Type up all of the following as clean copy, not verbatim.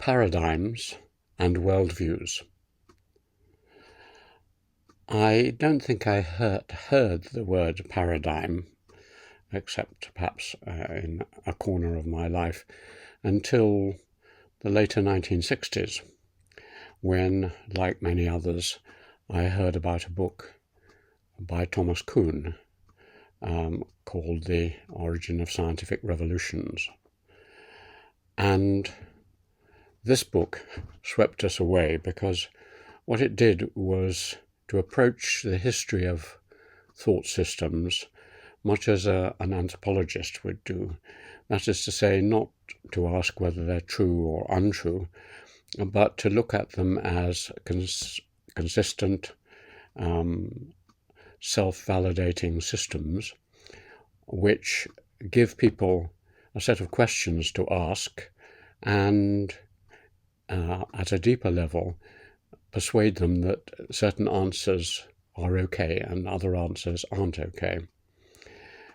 Paradigms and worldviews. I don't think I heard the word paradigm, except perhaps in a corner of my life, until the later 1960s, when, like many others, I heard about a book by Thomas Kuhn called The Origin of Scientific Revolutions. And this book swept us away because what it did was to approach the history of thought systems much as an anthropologist would do. That is to say, not to ask whether they're true or untrue, but to look at them as consistent, self-validating systems which give people a set of questions to ask and at a deeper level persuade them that certain answers are okay and other answers aren't okay.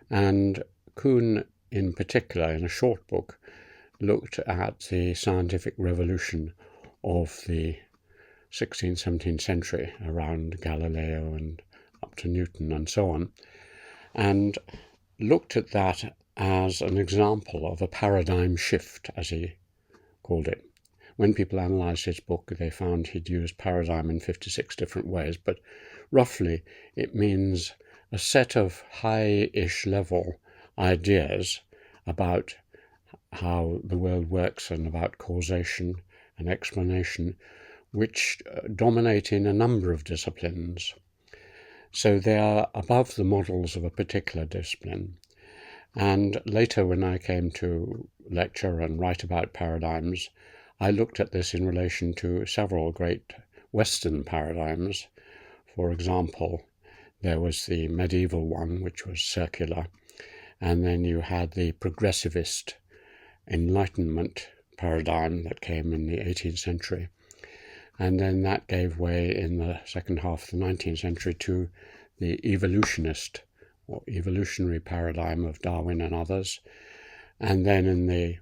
And Kuhn, in particular, in a short book, looked at the scientific revolution of the 16th, 17th century around Galileo and up to Newton and so on, and looked at that as an example of a paradigm shift, as he called it. When people analysed his book, they found he'd used paradigm in 56 different ways, but roughly it means a set of high-ish level ideas about how the world works and about causation and explanation, which dominate in a number of disciplines. So they are above the models of a particular discipline. And later, when I came to lecture and write about paradigms, I looked at this in relation to several great Western paradigms. For example, there was the medieval one, which was circular, and then you had the progressivist Enlightenment paradigm that came in the 18th century. And then that gave way in the second half of the 19th century to the evolutionist or evolutionary paradigm of Darwin and others. And then in the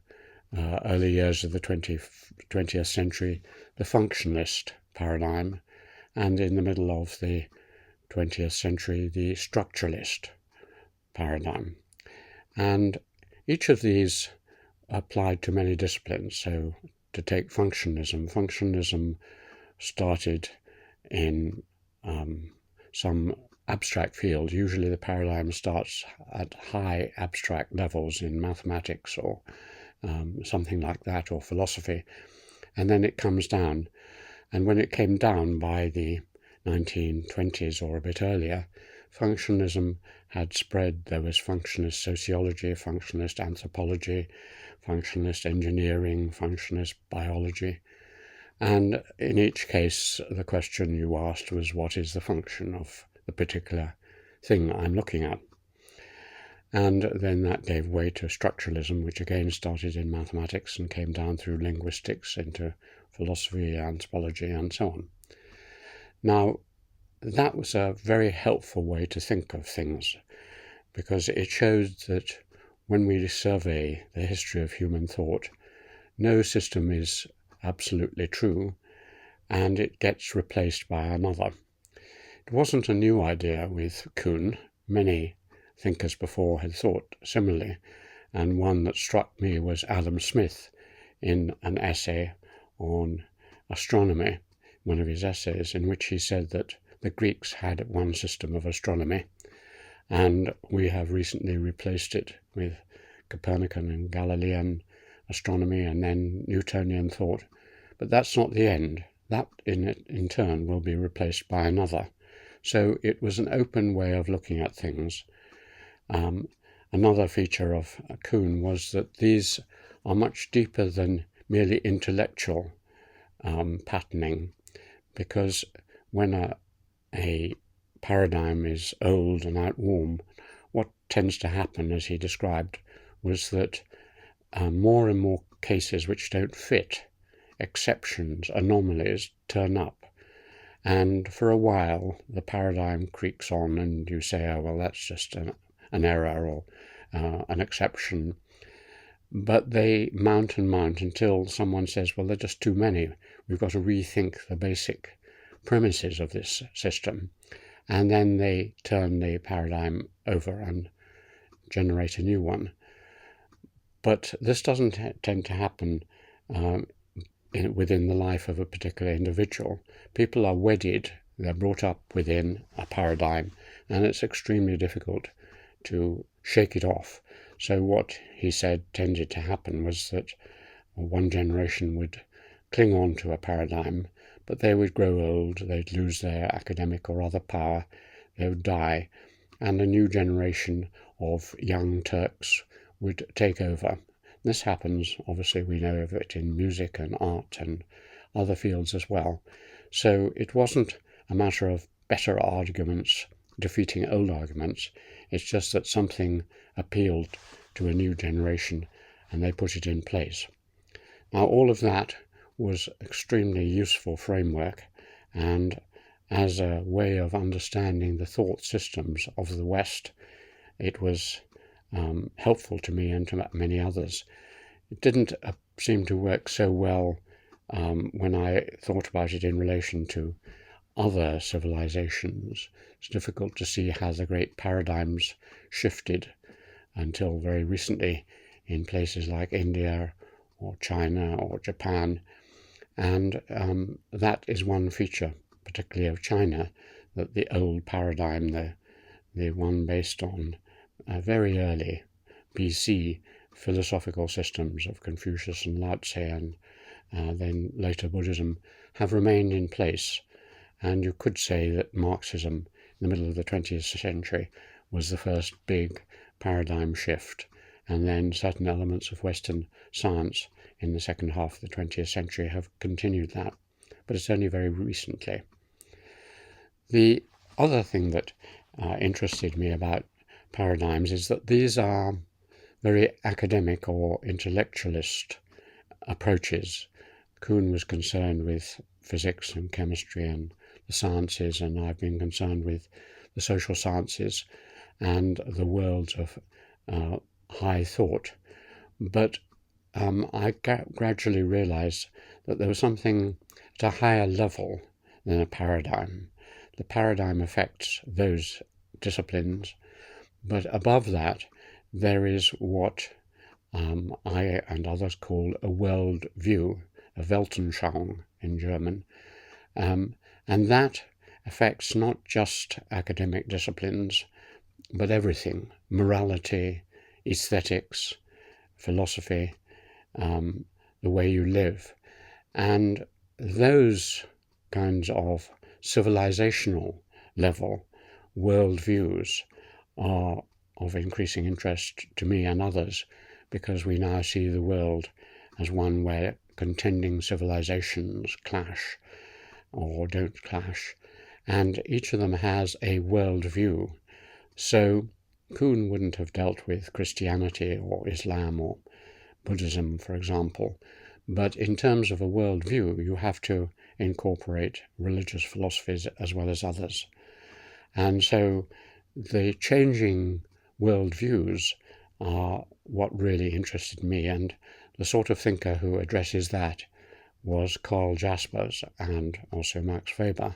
early years of the 20th century, the functionalist paradigm, and in the middle of the 20th century, the structuralist paradigm. And each of these applied to many disciplines. So to take functionalism started in some abstract field. Usually the paradigm starts at high abstract levels in mathematics or something like that, or philosophy, and then it comes down. And when it came down by the 1920s or a bit earlier, functionalism had spread. There was functionalist sociology, functionalist anthropology, functionalist engineering, functionalist biology. And in each case, the question you asked was, what is the function of the particular thing I'm looking at? And then that gave way to structuralism, which again started in mathematics and came down through linguistics into philosophy, anthropology, and so on. Now, that was a very helpful way to think of things, because it showed that when we survey the history of human thought, no system is absolutely true, and it gets replaced by another. It wasn't a new idea with Kuhn. Many thinkers before had thought similarly, and one that struck me was Adam Smith in an essay on astronomy, one of his essays, in which he said that the Greeks had one system of astronomy, and we have recently replaced it with Copernican and Galilean astronomy and then Newtonian thought. But that's not the end. That in turn will be replaced by another. So it was an open way of looking at things. Another feature of Kuhn was that these are much deeper than merely intellectual patterning, because when a paradigm is old and outworn, what tends to happen, as he described, was that more and more cases which don't fit, exceptions, anomalies, turn up. And for a while, the paradigm creaks on and you say, oh, well, that's just an error or an exception. But they mount and mount until someone says, well, there are just too many. We've got to rethink the basic premises of this system. And then they turn the paradigm over and generate a new one. But this doesn't tend to happen within the life of a particular individual. People are wedded, they're brought up within a paradigm, and it's extremely difficult to shake it off. So what he said tended to happen was that one generation would cling on to a paradigm, but they would grow old, they'd lose their academic or other power, they would die, and a new generation of young Turks would take over. This happens, obviously we know of it in music and art and other fields as well. So it wasn't a matter of better arguments defeating old arguments, it's just that something appealed to a new generation and they put it in place. Now all of that was extremely useful framework, and as a way of understanding the thought systems of the West, it was helpful to me and to many others. It didn't seem to work so well when I thought about it in relation to other civilizations. It's difficult to see how the great paradigms shifted until very recently in places like India or China or Japan. And that is one feature, particularly of China, that the old paradigm, the one based on very early BC philosophical systems of Confucius and Lao Tse and then later Buddhism, have remained in place. And you could say that Marxism in the middle of the 20th century was the first big paradigm shift, and then certain elements of Western science in the second half of the 20th century have continued that, but it's only very recently. The other thing that interested me about paradigms is that these are very academic or intellectualist approaches. Kuhn was concerned with physics and chemistry and the sciences, and I've been concerned with the social sciences and the worlds of high thought. But I gradually realized that there was something at a higher level than a paradigm. The paradigm affects those disciplines, but above that there is what I and others call a world view, a Weltanschauung in German, and that affects not just academic disciplines, but everything: morality, aesthetics, philosophy, the way you live. And those kinds of civilizational level worldviews are of increasing interest to me and others, because we now see the world as one where contending civilizations clash or don't clash, and each of them has a worldview. So Kuhn wouldn't have dealt with Christianity or Islam or Buddhism, for example, but in terms of a worldview, you have to incorporate religious philosophies as well as others. And so the changing worldviews are what really interested me, and the sort of thinker who addresses that was Karl Jaspers and also Max Weber.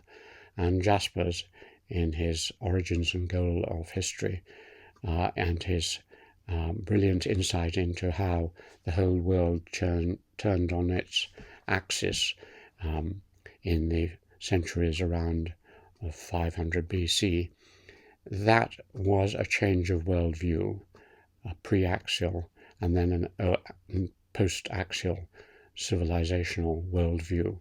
And Jaspers, in his Origins and Goal of History and his brilliant insight into how the whole world turned on its axis in the centuries around 500 BC, that was a change of worldview, a pre-axial and then a post-axial civilizational worldview.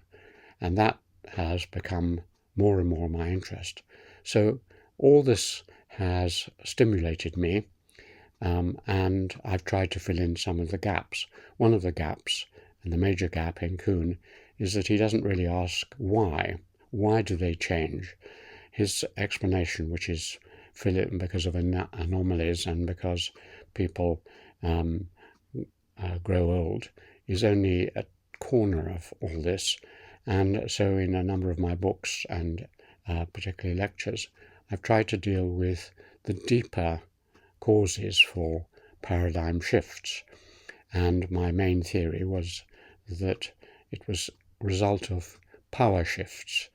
And that has become more and more my interest. So all this has stimulated me, and I've tried to fill in some of the gaps. One of the gaps, and the major gap in Kuhn, is that he doesn't really ask why. Why do they change? His explanation, which is because of anomalies and because people grow old, is only a corner of all this. And so in a number of my books and particularly lectures, I've tried to deal with the deeper causes for paradigm shifts. And my main theory was that it was a result of power shifts,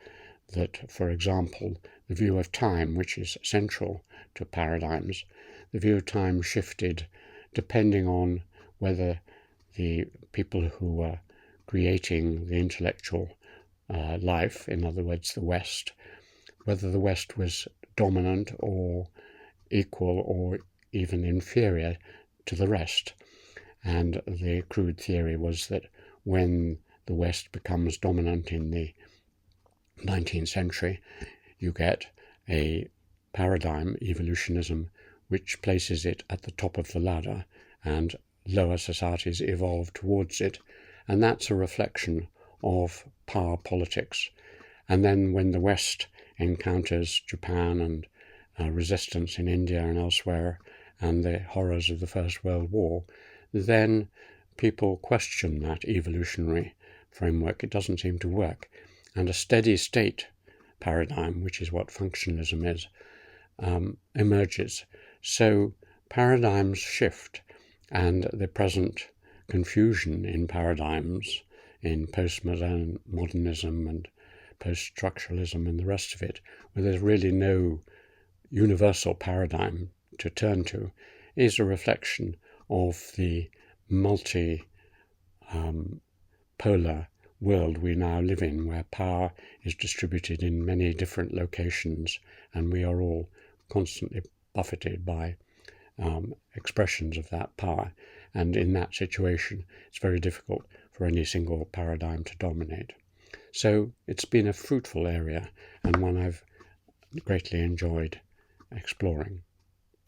that, for example, the view of time, which is central to paradigms, the view of time shifted depending on whether the people who were creating the intellectual life, in other words, the West, whether the West was dominant or equal or even inferior to the rest. And the crude theory was that when the West becomes dominant in the 19th century, you get a paradigm, evolutionism, which places it at the top of the ladder, and lower societies evolve towards it. And that's a reflection of power politics. And then when the West encounters Japan and resistance in India and elsewhere, and the horrors of the First World War, then people question that evolutionary framework. It doesn't seem to work. And a steady state paradigm, which is what functionalism is, emerges. So paradigms shift, and the present confusion in paradigms, in postmodernism and post-structuralism and the rest of it, where there's really no universal paradigm to turn to, is a reflection of the multi-polar world we now live in, where power is distributed in many different locations, and we are all constantly buffeted by expressions of that power. And in that situation, it's very difficult for any single paradigm to dominate. So it's been a fruitful area, and one I've greatly enjoyed exploring.